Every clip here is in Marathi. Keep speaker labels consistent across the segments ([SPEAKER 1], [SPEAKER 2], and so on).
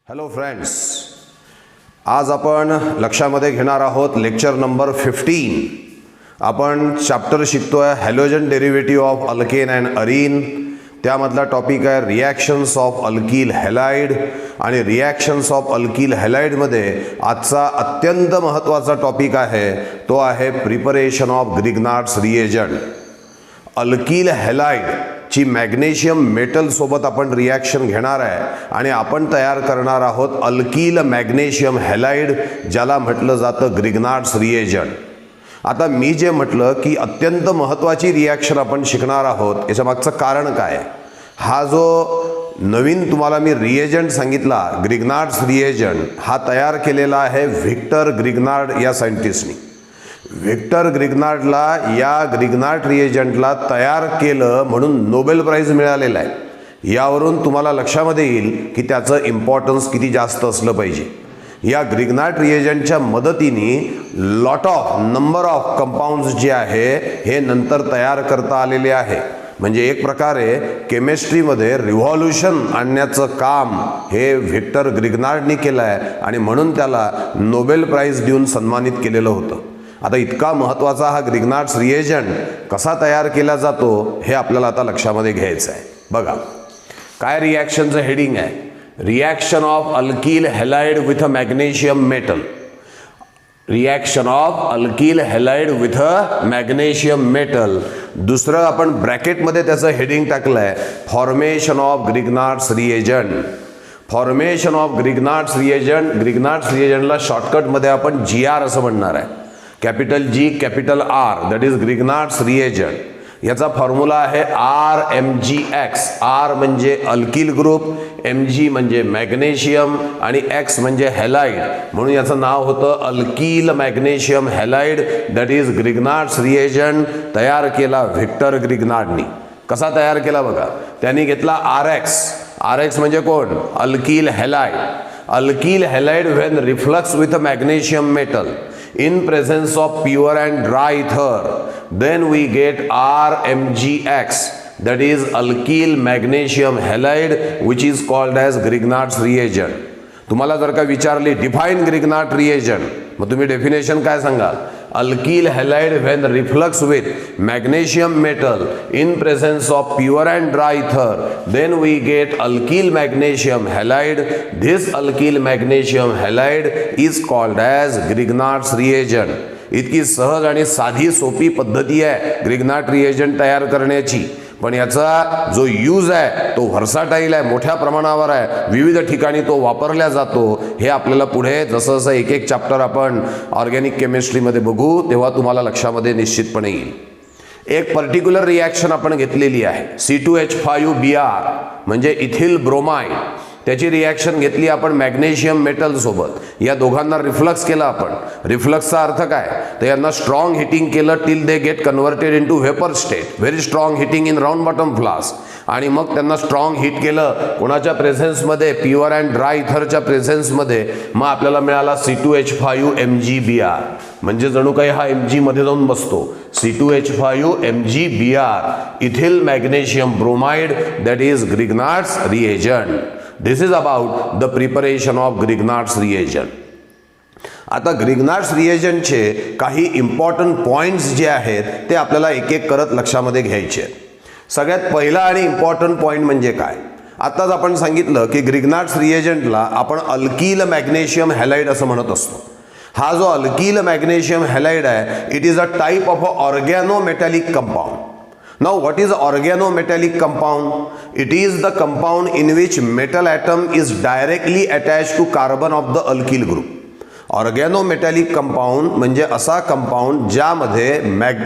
[SPEAKER 1] हॅलो फ्रेंड्स, आज आपण लक्षामध्ये घेणार आहोत लेक्चर नंबर 15. आपण चॅप्टर शिकतोय halogen derivative of alkane and Areen. त्यामधला टॉपिक आहे रिॲक्शन्स ऑफ अल्कील हॅलाइड. आणि रिॲक्शन्स ऑफ अल्कील हॅलाइडमध्ये आजचा अत्यंत महत्त्वाचा टॉपिक आहे तो आहे preparation of Grignard's reagent. Alkyl halide ची मॅग्नेशियम मेटल सोबत आपण रिॲक्शन घेणार आहे आणि आपण तयार करणार आहोत अल्कील मॅग्नेशियम हॅलाइड, ज्याला म्हटलं जातं ग्रिग्नार्ड्स रिएजंट. आता मी जे म्हटलं की अत्यंत महत्त्वाची रिॲक्शन आपण शिकणार आहोत, याच्या मागचं कारण काय? हा जो नवीन तुम्हाला मी रिएजंट सांगितला ग्रिग्नार्ड्स रिएजंट, हा तयार केलेला आहे व्हिक्टर ग्रिग्नार्ड या सायंटिस्टनी. व्हिक्टर ग्रिग्नार्डला या ग्रिग्नार्ड रिएजंटला तयार केलं म्हणून नोबेल प्राइज मिळालेला आहे. यावरून तुम्हाला लक्षामध्ये येईल की त्याचं इम्पॉर्टन्स किती जास्त असलं पाहिजे. या ग्रिग्नार्ड रिएजंटच्या मदतीने नंबर ऑफ कंपाऊंड्स जे आहे हे नंतर तयार करता आलेले आहे. म्हणजे एक प्रकारे केमिस्ट्रीमध्ये रिव्हॉल्युशन आणण्याचं काम हे व्हिक्टर ग्रिग्नार्डनी केलं आहे आणि म्हणून त्याला नोबेल प्राइज देऊन सन्मानित केलेलं होतं. आता इतका महत्त्वाचा हा ग्रिग्नार्ड्स रिएजंट कसा तयार केला जातो हे आपल्याला आता लक्षामध्ये घ्यायचं आहे. बघा काय रिॲक्शनचं हेडिंग आहे, reaction of alkyl halide with a magnesium metal. Reaction of alkyl halide with a magnesium metal. दुसरं आपण ब्रॅकेटमध्ये त्याचं हेडिंग टाकलं आहे formation of Grignard's reagent. Formation of Grignard's reagent. Grignard's रिएजंटला शॉर्टकटमध्ये आपण GR असं म्हणणार आहे. Capital G capital R, that is Grignard's reagent. याचा फॉर्म्युला आहे RMgX. R म्हणजे अल्कील ग्रुप, Mg म्हणजे मॅग्नेशियम आणि X म्हणजे हॅलाइड, म्हणून याचं नाव होतं alkyl magnesium halide. That is Grignard's reagent. तयार केला व्हिक्टर ग्रिग्नार्डनी. कसा तयार केला बघा, त्यांनी घेतला RX म्हणजे कोण? Alkyl halide. Alkyl halide when reflux with magnesium metal in presence of pure and dry ether, then we get RMgX, that is alkyl magnesium halide, which is called as Grignard's reagent. तुम्हाला जर का विचारली डिफाइन ग्रिग्नार्ड रिएजंट, मग तुम्ही डेफिनेशन काय सांगाल? Alkyl halide when reflux with magnesium metal in presence of pure and dry ether, then we get alkyl magnesium halide. This alkyl magnesium halide is called as Grignard's reagent. इतकी सहज आणि साधी सोपी पद्धती आहे ग्रिग्नार्ड रिएजंट तयार करण्याची, पण याचा जो यूज आहे तो व्हर्साटाईल आहे, मोठ्या प्रमाणावर आहे, विविध ठिकाणी तो वापरला जातो. हे आपल्याला पुढे जसं जसं एक एक चॅप्टर आपण ऑर्गॅनिक केमिस्ट्रीमध्ये बघू तेव्हा तुम्हाला लक्षामध्ये निश्चितपणे येईल. एक पर्टिक्युलर रिॲक्शन आपण घेतलेली आहे C2H5Br म्हणजे इथिल ब्रोमाइड. त्याची रिॲक्शन घेतली आपण मॅग्नेशियम मेटल सोबत. या दोघांना रिफ्लक्स केला आपण. रिफ्लक्सचा अर्थ काय, तर यांना स्ट्रॉंग हिटिंग केलं till they get converted into vapour state. Very strong heating in round bottom flask. आणि मग त्यांना स्ट्रॉंग हिट केलं कोणाच्या प्रेझेन्समध्ये? प्युअर अँड ड्राय इथरच्या प्रेझेन्समध्ये. मग आपल्याला मिळाला C2H5MgBr. म्हणजे जणू काही हा Mg मध्ये जाऊन बसतो. C2H5MgBr ethyl magnesium bromide, that is Grignard's reagent. This is about the preparation of Grignard's reagent. आता ग्रिग्नार्ड्स रिएजंटचे काही इम्पॉर्टंट पॉईंट्स जे आहेत ते आपल्याला एक एक करत लक्षामध्ये घ्यायचे आहेत. सगळ्यात पहिला आणि इम्पॉर्टंट पॉईंट म्हणजे काय? आताच आपण सांगितलं की ग्रिग्नार्ड्स रिएजंटला आपण अल्कील मॅग्नेशियम हॅलाइड असं म्हणत असतो. हा जो अल्कील मॅग्नेशियम हॅलाइड आहे, it is a type of a organometallic compound. Now what is organometallic compound? It is the compound in which metal atom is directly attached to carbon of the alkyl group. Organometallic compound म्हणजे असा कंपाऊंड ज्यामध्ये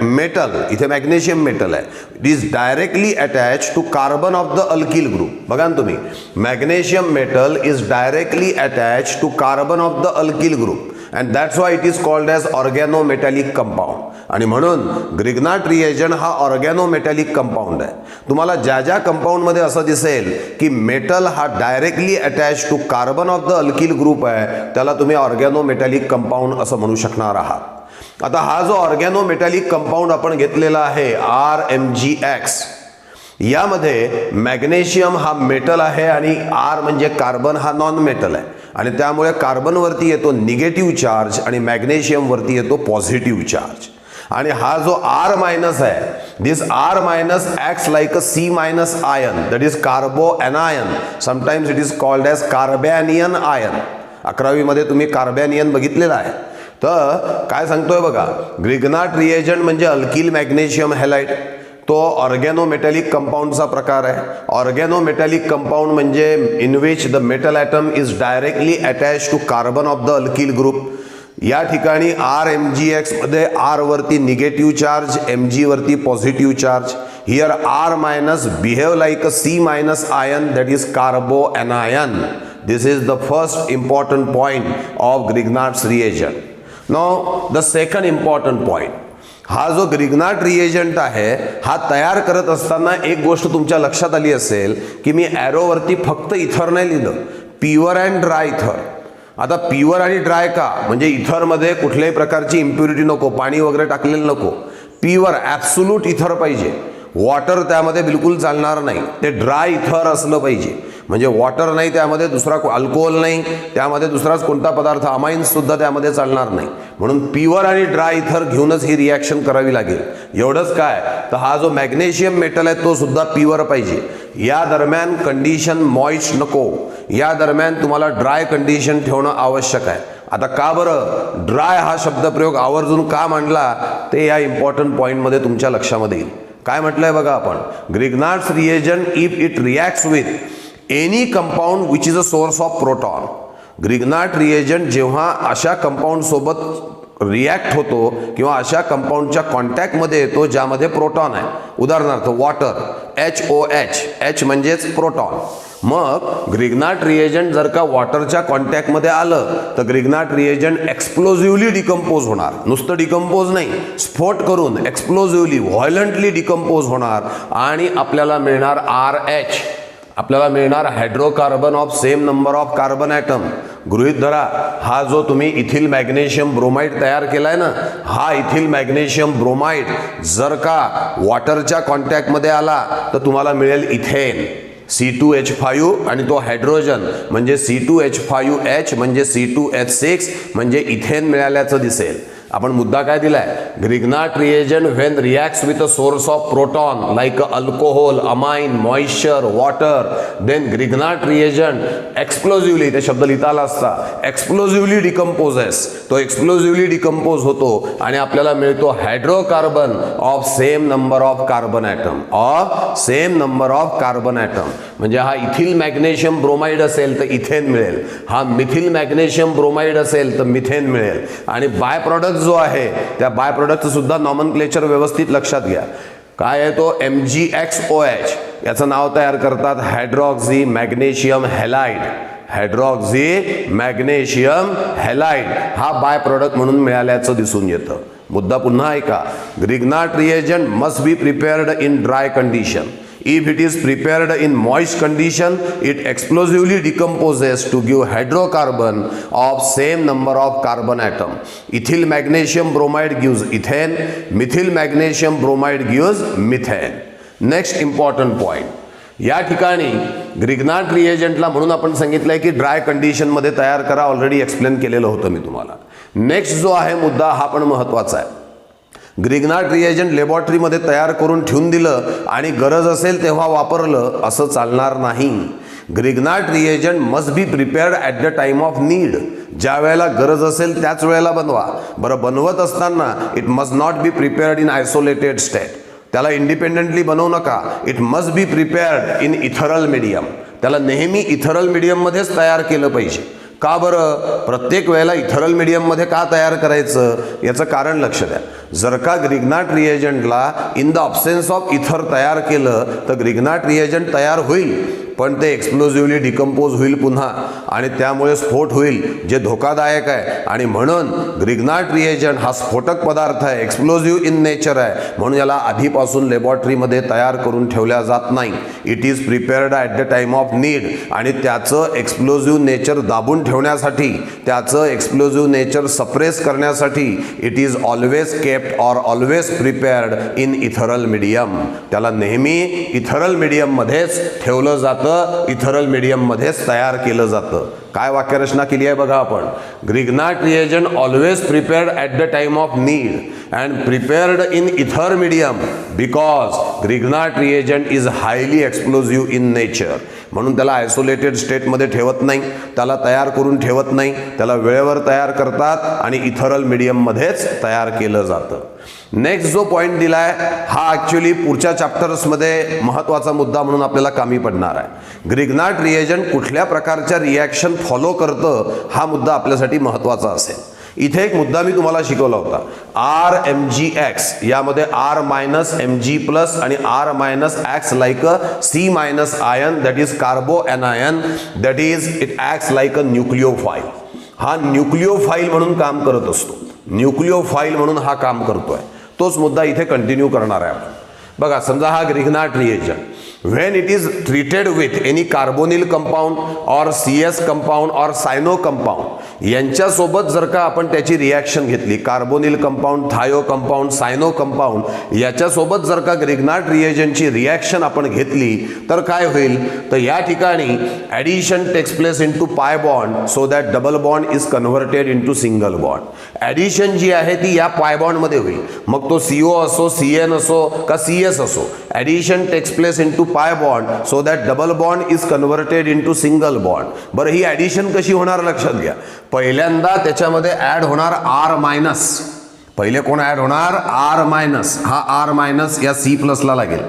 [SPEAKER 1] मेटल, इथे मॅग्नेशियम मेटल आहे, it is directly attach to carbon of the alkyl group. बघा ना तुम्ही, magnesium metal is directly attach to carbon of the alkyl group and that's why it is called as organometallic compound. आणि म्हणून ग्रिग्नार्ड रिएजंट हा ऑर्गॅनोमेटॅलिक कंपाऊंड आहे. तुम्हाला ज्या ज्या कंपाऊंडमध्ये असं दिसेल की मेटल हा directly attach to carbon of the alkyl group आहे, त्याला तुम्ही ऑर्गॅनोमेटॅलिक कंपाऊंड असं म्हणू शकणार आहात. आता हा जो ऑर्गॅनोमेटॅलिक कंपाऊंड आपण घेतलेला आहे RMgX, यामध्ये मॅग्नेशियम हा मेटल आहे आणि आर म्हणजे कार्बन हा नॉन मेटल आहे आणि त्यामुळे कार्बनवरती येतो निगेटिव्ह चार्ज आणि मॅग्नेशियमवरती येतो पॉझिटिव्ह चार्ज. आणि हा जो R मायनस आहे, this R minus acts like a C minus ion, that is carbo anion. Sometimes it is called as carbanion ion. 11वी मध्ये तुम्ही कार्बॅनियन बघितलेला आहे. तर काय सांगतोय बघा, ग्रिग्नार्ड रिएजंट म्हणजे अल्किल मॅग्नेशियम हॅलाइड. तो ऑर्गॅनोमेटॅलिक कंपाऊंडचा प्रकार आहे. ऑर्गॅनोमेटॅलिक कंपाऊंड म्हणजे in which the metal atom is directly attach to carbon of the alkyl group. या ठिकाणी RMgX मध्ये R वरती निगेटिव्ह चार्ज, Mg वरती positive charge. Here R minus behave like a C minus ion, that is carbo anion. This is the first important point of Grignard's reagent. Now the second important point, हा जो ग्रिग्नार्ड रिएजंट आहे हा तयार करत असताना एक गोष्ट तुमच्या लक्षात आली असेल की मी ॲरोवरती फक्त इथर नाही लिहिलं, प्युअर अँड ड्राय इथर. आता प्युअर आणि ड्राय का, म्हणजे इथरमध्ये कुठल्याही प्रकारची इम्प्युरिटी नको, पाणी वगैरे टाकलेलं नको. प्युअर ॲब्सोल्यूट इथर पाहिजे. वॉटर त्यामध्ये बिलकुल चालणार नाही, ते ड्राय इथर असलं पाहिजे. म्हणजे वॉटर नाही, त्यामध्ये दुसरा अल्कोहोल नाही, त्यामध्ये दुसराच कोणता पदार्थ अमाइन्स सुद्धा त्यामध्ये चालणार नाही. म्हणून प्युअर आणि ड्राय इथर घेऊनच ही रिॲक्शन करावी लागेल. एवढंच काय, तर हा जो मॅग्नेशियम मेटल आहे तो सुद्धा प्युअर पाहिजे. या दरम्यान कंडिशन मॉइस्ट नको, या दरम्यान तुम्हाला ड्राय कंडिशन ठेवणं आवश्यक आहे. आता का बरं ड्राय हा शब्दप्रयोग आवर्जून का मांडला ते या इम्पॉर्टंट पॉईंटमध्ये तुमच्या लक्षामध्ये येईल. काय म्हटलंय बघा आपण, Grignard's reagent if it reacts with any compound which is a source of proton. Grignard reagent जेव्हा अशा कंपाऊंड सोबत रिॲक्ट होतो किंवा अशा कंपाऊंडच्या कॉन्टॅक्टमध्ये येतो ज्यामध्ये प्रोटॉन आहे, उदाहरणार्थ वॉटर HOH, H म्हणजेच प्रोटॉन. मग ग्रिग्नार्ड रिएजंट जर का वॉटरच्या कॉन्टॅक्टमध्ये आलं तर ग्रिग्नार्ड रिएजंट एक्सप्लोजिव्हली डिकम्पोज होणार. नुसतं डिकम्पोज नाही, स्फोट करून एक्सप्लोजिव्हली व्हायलंटली डिकम्पोज होणार आणि आपल्याला मिळणार RH. आपल्याला मिळणार hydrocarbon of same number of carbon atom. गृहीत धरा, हा जो तुम्ही इथिल मॅग्नेशियम ब्रोमाइड तयार केलाय ना, हा इथिल मॅग्नेशियम ब्रोमाइड जर का वॉटरच्या कॉन्टॅक्टमध्ये आला तर तुम्हाला मिळेल इथेन, C2H5 आणि तो हायड्रोजन म्हणजे C2H5H म्हणजे C2H6 म्हणजे इथेन मिळाल्याचं दिसेल. आपण मुद्दा काय दिलाय, Grignard reagent when reacts with a source of proton like alcohol, amine, moisture, water, then Grignard reagent explosively, ते शब्द लिहिता आला असता, एक्सप्लोजिव्हली डिकम्पोजेस. तो एक्सप्लोजिव्हली डिकम्पोज होतो आणि आपल्याला मिळतो hydrocarbon of same number of carbon atom, of same number of carbon atom. म्हणजे हा इथिल मॅग्नेशियम ब्रोमाइड असेल तर इथेन मिळेल, हा मिथिल मॅग्नेशियम ब्रोमाइड असेल तर मिथेन मिळेल. आणि बाय प्रॉडक्ट जो आहे त्या बाय प्रोडक्टचं सुद्धा नॉमनक्लेचर व्यवस्थित लक्षात घ्या. काय आहे तो, MgXOH. याचं नाव तयार करतात hydroxy magnesium halide. Hydroxy magnesium halide हा बाय प्रोडक्ट म्हणून मिळाल्याचं दिसून येतं. मुद्दा पुन्हा ऐका, Grignard reagent must be prepared in dry condition. If it is prepared in moist condition, it explosively decomposes to give hydrocarbon of same number of carbon atom. Ethyl magnesium bromide gives ethane, methyl magnesium bromide gives methane. Next important point. या ठिकाणी ग्रिग्नार्ड रिएजंटला म्हणून आपण सांगितलंय की ड्राय कंडिशनमध्ये तयार करा, ऑलरेडी एक्सप्लेन केलेलं होतं मी तुम्हाला. नेक्स्ट जो आहे मुद्दा हा पण महत्त्वाचा आहे. ग्रिग्नार्ड रिएजंट लॅबॉरेटरीमध्ये तयार करून ठेवून दिलं आणि गरज असेल तेव्हा वापरलं असं चालणार नाही. Grignard reagent must be prepared at the time of need. ज्या वेळेला गरज असेल त्याच वेळेला बनवा. बरं, बनवत असताना it must not be prepared in isolated state. त्याला इंडिपेंडेंटली बनवू नका. It must be prepared in ethereal medium. त्याला नेहमी इथरल मीडियममध्येच तयार केलं पाहिजे. का बरं, प्रत्येक वेळेला इथरल मीडियममध्ये का तयार करायचं याचं कारण लक्ष द्या. जर का ग्रिग्नार्ड रिएजंटला इन द ऑब्सेन्स ऑफ इथर तयार केलं तर ग्रिग्नार्ड रिएजंट तयार होईल पण ते एक्सप्लोजिव्हली डिकम्पोज होईल पुन्हा आणि त्यामुळे स्फोट होईल जे धोकादायक आहे. आणि म्हणून ग्रिग्नार्ड रिएजंट हा स्फोटक पदार्थ आहे, एक्सप्लोजिव्ह इन नेचर आहे, म्हणून याला आधीपासून लॅबॉरेटरीमध्ये तयार करून ठेवल्या जात नाही. It is prepared at the time of need. आणि त्याचं एक्सप्लोजिव्ह नेचर दाबून ठेवण्यासाठी, त्याचं एक्सप्लोजिव्ह नेचर सप्रेस करण्यासाठी it is always kept kept or always prepared in ethereal medium. त्याला नेहमी इथरल मीडियममध्येच ठेवलं जातं, इथरल मीडियममध्येच तयार केलं जातं. काय वाक्यरचना केली आहे बघा आपण. Grignard reagent always prepared at the time of need and prepared in ether medium because Grignard reagent is highly explosive in nature. म्हणून त्याला आयसोलेटेड स्टेटमध्ये ठेवत नाही, त्याला तयार करून ठेवत नाही, त्याला वेळेवर तयार करतात आणि इथरल मीडियममध्येच तयार केलं जातं. नेक्स्ट जो पॉईंट दिलाय हा ॲक्च्युली पुढच्या चॅप्टर्समध्ये महत्त्वाचा मुद्दा म्हणून आपल्याला कामी पडणार आहे. ग्रिग्नाट रिएजंट कुठल्या प्रकारच्या रिॲक्शन फॉलो करतं हा मुद्दा आपल्यासाठी महत्त्वाचा असेल. इथे एक मुद्दा मी तुम्हाला शिकवला होता. RMgX यामध्ये R मायनस Mg प्लस आणि R minus acts like a C minus ion that is carbo anion that is it acts like a nucleophile. हा न्यूक्लिओफाईल म्हणून काम करत असतो, न्यूक्लिओफाईल म्हणून हा काम करतोय. तोच मुद्दा इथे कंटिन्यू करणार आहे आपण. बघा समजा हा Grignard reagent when it is treated with any carbonyl compound or CS compound or cyano compound यांच्यासोबत जर का आपण त्याची रिॲक्शन घेतली, carbonyl compound, thio compound, cyano compound याच्यासोबत जर का ग्रिग्नाट रिएजंटची रिॲक्शन आपण घेतली तर काय होईल, तर या ठिकाणी addition takes place into pi bond so that double bond is converted into single bond. Addition जी आहे ती या पाय बॉन्डमध्ये होईल, मग तो CO असो, CN असो का CS असो. Addition takes place into pi bond so that double bond is converted into single bond. बरं ही ॲडिशन कशी होणार लक्षात घ्या. पहिल्यांदा त्याच्यामध्ये ॲड होणार R मायनस. पहिले कोण ॲड होणार? R minus. हा R मायनस या C प्लसला लागेल.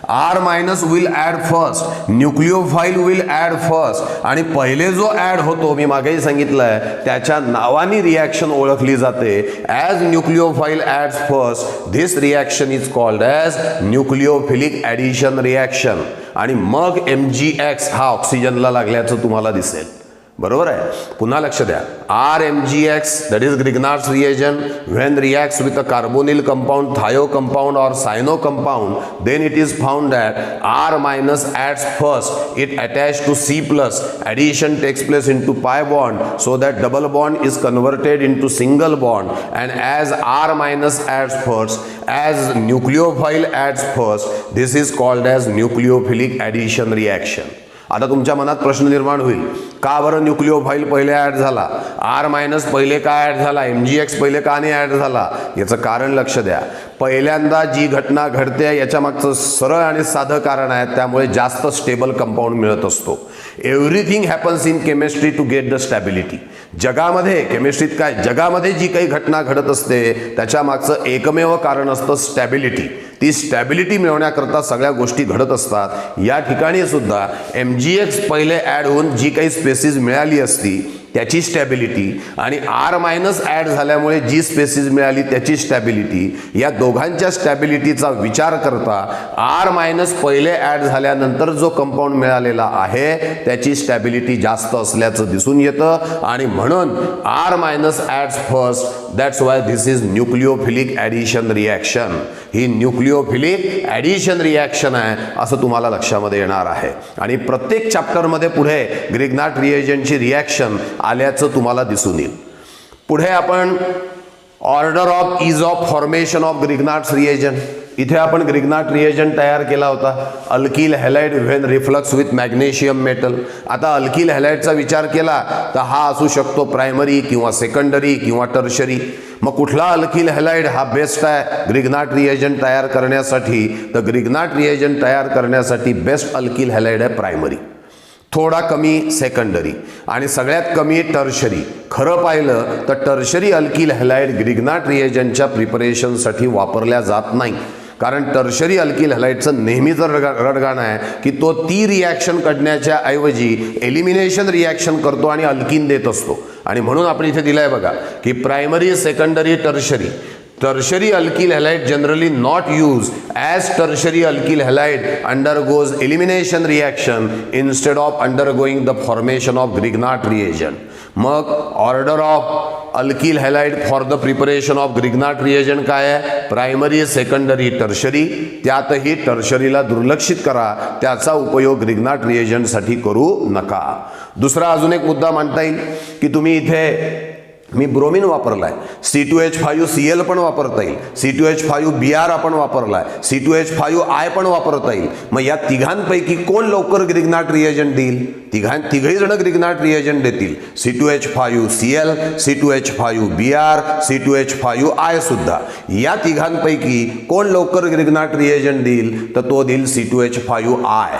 [SPEAKER 1] R minus will add first, nucleophile will add first आणि पहिले जो ॲड होतो मी मागेही सांगितलंय त्याच्या नावाने रिॲक्शन ओळखली जाते. As nucleophile ads first this reaction is called as nucleophilic addition reaction. आणि मग MgX हा ऑक्सिजनला लागल्याचं तुम्हाला दिसेल. बरोबर आहे. पुन्हा लक्ष द्या. RMgX that is Grignard's reagent when reacts with a carbonyl compound, thio compound or cyano compound, then it is found that R minus adds first, it attached to C plus, addition takes place into pi bond so that double bond is converted into single bond, and as R minus adds first, as nucleophile adds first, this is called as nucleophilic addition reaction. आता तुमच्या मनात प्रश्न निर्माण होईल, का बरं न्यूक्लिओफाईल पहिले ॲड झाला, R मायनस पहिले का ॲड झाला, MgX पहिले का नाही ॲड झाला? याचं कारण लक्ष द्या. पहिल्यांदा जी घटना घडते याच्या मागचं सरळ आणि साधं कारण आहे, त्यामुळे जास्त स्टेबल कंपाऊंड मिळत असतो. Everything happens in chemistry to get the stability. जगामध्ये केमिस्ट्रीत काय, जगामध्ये जी काही घटना घडत असते त्याच्या मागचं एकमेव कारण असतं स्टॅबिलिटी. ती स्टॅबिलिटी मिळवण्याकरता सगळ्या गोष्टी घडत असतात. या ठिकाणी सुद्धा MgX पहिले ॲड होऊन जी काही स्पेसिस मिळाली असती त्याची स्टॅबिलिटी आणि R मायनस ॲड झाल्यामुळे जी स्पेसिस मिळाली त्याची स्टॅबिलिटी, या दोघांच्या स्टॅबिलिटीचा विचार करता R मायनस पहिले ॲड झाल्यानंतर जो कंपाऊंड मिळालेला आहे त्याची स्टॅबिलिटी जास्त असल्याचं दिसून येतं आणि म्हणून R minus ads first. That's why this is nucleophilic addition reaction. He nucleophilic addition reaction आहे असं तुम्हाला लक्षामध्ये येणार आहे. आणि प्रत्येक चॅप्टरमध्ये पुढे ग्रिग्नाट रिएजंटची रिॲक्शन आल्याचं तुम्हाला दिसून येईल. पुढे आपण order of ease of formation of Grignard's reagent. इथे आपण ग्रिग्नाट रिएजंट तयार केला होता, alkyl halide when reflux with magnesium metal. आता अल्किल हॅलाइडचा विचार केला तर हा असू शकतो प्रायमरी किंवा सेकंडरी किंवा टर्शरी. मग कुठला अल्किल हॅलाइड हा बेस्ट आहे ग्रिग्नाट रिएजंट तयार करण्यासाठी? तर ग्रिग्नाट रिएजंट तयार करण्यासाठी बेस्ट अल्किल हॅलाइड आहे प्रायमरी, थोडा कमी सेकंडरी आणि सगळ्यात कमी टर्शरी. खरं पाहिलं तर टर्शरी अल्किल हॅलाइड ग्रिग्नाट रिएजंटच्या प्रिपरेशनसाठी वापरल्या जात नाही, कारण टर्शरी अल्किल हॅलाइडचं नेहमीच रडगाणं आहे की तो ती रिॲक्शन करण्याच्या ऐवजी एलिमिनेशन रिॲक्शन करतो आणि अल्किन देत असतो. आणि म्हणून आपण इथे दिलं आहे बघा की primary, secondary, tertiary. Tertiary alkyl halide generally not used as tertiary alkyl halide undergoes elimination reaction instead of undergoing the formation of Grignard reagent. मग order of alkyl halide for the preparation of Grignard reagent काय आहे? Primary, secondary, tertiary. त्यातही टर्शरीला दुर्लक्षित करा, त्याचा उपयोग ग्रिग्नाट रिएजंटसाठी करू नका. दुसरा अजून एक मुद्दा मांडता येईल की तुम्ही इथे मी ब्रोमिन वापरलाय, C2H5Cl पण वापरता येईल, C2H5Br आपण वापरलाय, C2H5I पण वापरता येईल. मग या तिघांपैकी कोण लवकर ग्रिग्नाट रिएजंट देईल? तिघही जण ग्रिग्नाट रिएजंट देतील. C2H5Cl, C2H5Br, C2H5I सुद्धा. या तिघांपैकी कोण लवकर ग्रिग्नाट रिएजंट देईल? तर तो देईल C2H5I.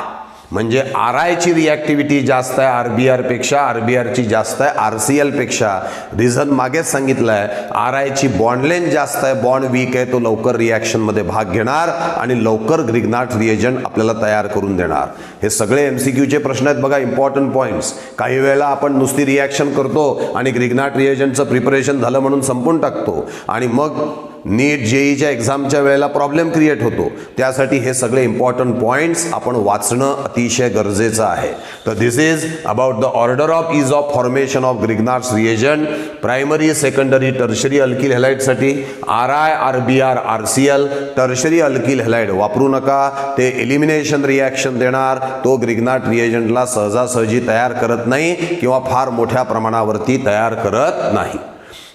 [SPEAKER 1] म्हणजे RI ची रिॲक्टिव्हिटी जास्त आहे RBR पेक्षा, RBR ची जास्त आहे RCl पेक्षा. रिझन मागेच सांगितलं आहे, RI ची बॉन्ड लेंथ जास्त आहे, बॉन्ड वीक आहे, तो लवकर रिॲक्शनमध्ये भाग घेणार आणि लवकर ग्रिग्नाट रिएजंट आपल्याला तयार करून देणार. हे सगळे MCQचे प्रश्न आहेत बघा, इम्पॉर्टंट पॉईंट्स. काही वेळेला आपण नुसती रिॲक्शन करतो आणि ग्रिग्नाट रिएजंटचं प्रिपरेशन झालं म्हणून संपून टाकतो आणि मग नीट JEEच्या एक्झामच्या वेळेला प्रॉब्लेम क्रिएट होतो. त्यासाठी हे सगळे इम्पॉर्टंट पॉईंट्स आपण वाचणं अतिशय गरजेचं आहे. तर this is about the order of ease of formation of Grignard's reagent. Primary, secondary, tertiary alkyl हॅलाइडसाठी RI, RBR, RCl. Tertiary alkyl halide वापरू नका, ते एलिमिनेशन रिॲक्शन देणार, तो ग्रिग्नाट रिएजंटला सहजासहजी तयार करत नाही किंवा फार मोठ्या प्रमाणावरती तयार करत नाही.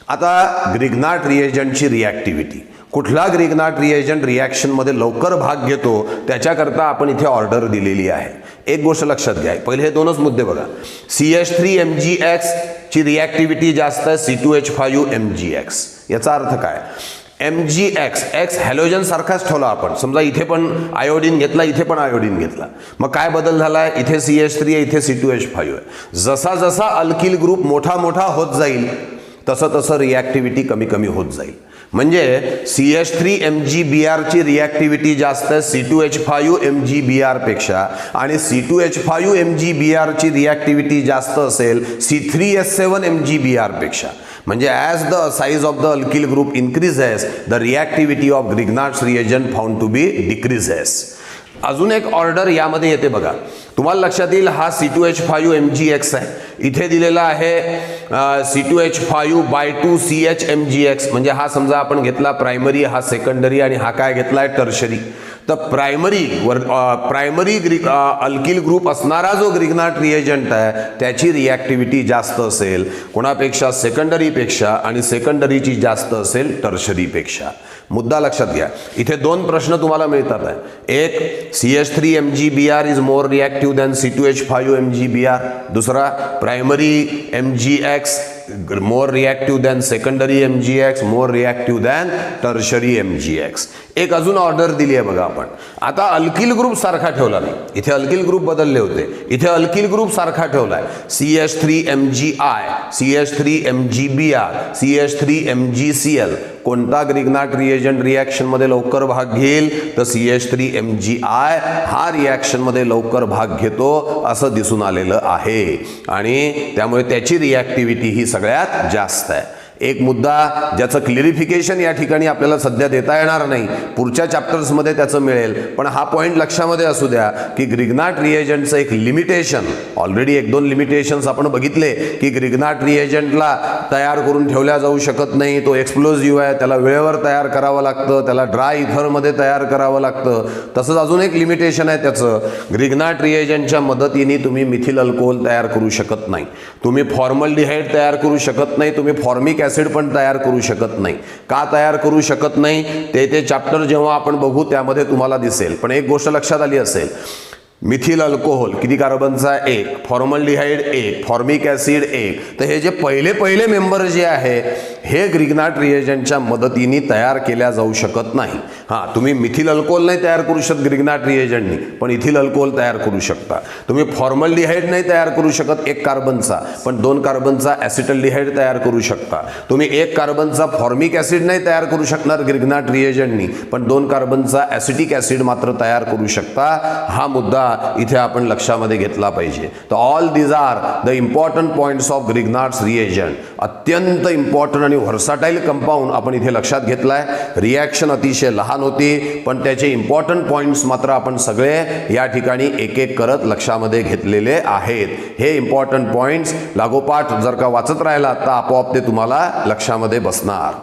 [SPEAKER 1] आता ग्रिग्नाट रिएजंटची रिॲक्टिव्हिटी, कुठला ग्रिग्नाट रिएजंट रिॲक्शनमध्ये लवकर भाग घेतो त्याच्याकरता आपण इथे ऑर्डर दिलेली आहे. एक गोष्ट लक्षात घ्या, पहिले हे दोनच मुद्दे बघा. CH3MgX ची रिॲक्टिव्हिटी जास्त आहे C2H5MgX. याचा अर्थ काय? MgX, X हॅलोजन सारखाच ठेवला आपण. समजा इथे पण आयोडीन घेतला, इथे पण आयोडीन घेतला, मग काय बदल झालाय? इथे CH3 आहे, इथे C2H5 आहे. जसा जसा अल्किल ग्रुप मोठा मोठा होत जाईल तसं तसं रिॲक्टिव्हिटी कमी कमी होत जाईल. म्हणजे CH3MgBr ची रिॲक्टिव्हिटी जास्त आहे C2H5MgBr पेक्षा आणि C2H5MgBr ची रिॲक्टिव्हिटी जास्त असेल C3H7MgBr पेक्षा. म्हणजे as the size of the alkyl group increases, the reactivity of Grignard's reagent found to be decreases. अजून एक ऑर्डर यामध्ये येते बघा, तुम्हाला लक्षात येईल. हा C2H5MgX आहे, इथे दिलेला आहे C2H5/2CHMgX. म्हणजे हा समजा आपण घेतला प्रायमरी, हा सेकंडरी आणि हा काय घेतलाय टर्शरी. तर प्रायमरी अल्किल ग्रुप असणारा जो ग्रिग्नाट रिएजंट आहे त्याची रिॲक्टिव्हिटी जास्त असेल कोणापेक्षा? सेकंडरीपेक्षा. आणि सेकंडरीची जास्त असेल टर्शरीपेक्षा. मुद्दा लक्षात घ्या, इथे दोन प्रश्न तुम्हाला मिळतात आहे. एक, CH3MgBr is more reactive than C2H5MgBr. दुसरा, primary MgX more reactive than secondary MgX, more reactive than tertiary MgX. एक अजून ऑर्डर दिली आहे बघा आपण. आता अल्किल ग्रुप सारखा ठेवला नाही, इथे अल्किल ग्रुप बदलले होते, इथे अल्किल ग्रुप सारखा ठेवलाय. CH3MgI, CH3MgBr, CH3MgCl. कोणता ग्रिग्नाट रिएजंट रिॲक्शन मध्ये लवकर भाग घेईल? तर CH3MgI हा रिॲक्शन मध्ये लवकर भाग घेतो असं दिसून आलेलं आहे आणि त्यामुळे त्याची रिॲक्टिव्हिटी ही सगळ्यात जास्त आहे. एक मुद्दा ज्याचं क्लिअरिफिकेशन या ठिकाणी आपल्याला सध्या देता येणार नाही, पुढच्या चॅप्टर्समध्ये त्याचं मिळेल. पण हा पॉईंट लक्षामध्ये असू द्या की ग्रिग्नाट रिएजंटचं एक लिमिटेशन, ऑलरेडी एक दोन लिमिटेशन्स आपण बघितले की ग्रिग्नाट रिएजंटला तयार करून ठेवल्या जाऊ शकत नाही, तो एक्सप्लोजिव्ह आहे, त्याला वेळेवर तयार करावं लागतं, त्याला ड्राय इथरमध्ये तयार करावं लागतं. तसंच अजून एक लिमिटेशन आहे त्याचं, ग्रिग्नाट रिएजंटच्या मदतीने तुम्ही मिथिल अल्कोहोल तयार करू शकत नाही, तुम्ही फॉर्मल्डिहाइड तयार करू शकत नाही, तुम्ही फॉर्मिक ऍसिड पण तयार करू शकत नाही. का तयार करू शकत नाही ते चॅप्टर जेव्हा आपण बघू त्यामध्ये तुम्हाला दिसेल. पण एक गोष्ट लक्षात आली असेल, मिथिल अल्कोहोल किती कार्बनचा? 1, फॉर्मल्डिहाइड 1, फॉर्मिक ऍसिड 1. तर हे जे पहिले मेंबर जे आहे हे ग्रिग्नाट रिएजंटच्या मदतीने तयार केल्या जाऊ शकत नाही. हां, तुम्ही मिथिल अल्कोहोल नाही तयार करू शकत ग्रिग्नाट रिएजंटनी, पण इथिल अल्कोहोल तयार करू शकता. तुम्ही फॉर्मल्डिहाइड नाही तयार करू शकत 1 कार्बनचा, पण 2 कार्बनचा ऍसिटल्डिहाइड तयार करू शकता. तुम्ही 1 कार्बनचा फॉर्मिक ऍसिड नाही तयार करू शकणार ग्रिग्नाट रिएजंटनी, पण 2 कार्बनचा ऍसिटिक ऍसिड मात्र तयार करू शकता. हा मुद्दा इथे आपण लक्षामध्ये घेतला पाहिजे. तर all these are the important points of Grignard's reagent. अत्यंत इम्पॉर्टंट आणि व्हर्साटाईल कंपाऊंड आपण इथे लक्षात घेतलाय. रिॲक्शन अतिशय लहान होती, पण त्याचे इम्पॉर्टंट पॉइंट्स मात्र आपण सगळे या ठिकाणी एक एक करत लक्षामध्ये घेतलेले आहेत. हे इम्पॉर्टंट पॉइंट्स लागोपाठ जर का वाचत राहिला तर आपोआप ते तुम्हाला लक्षामध्ये बसणार.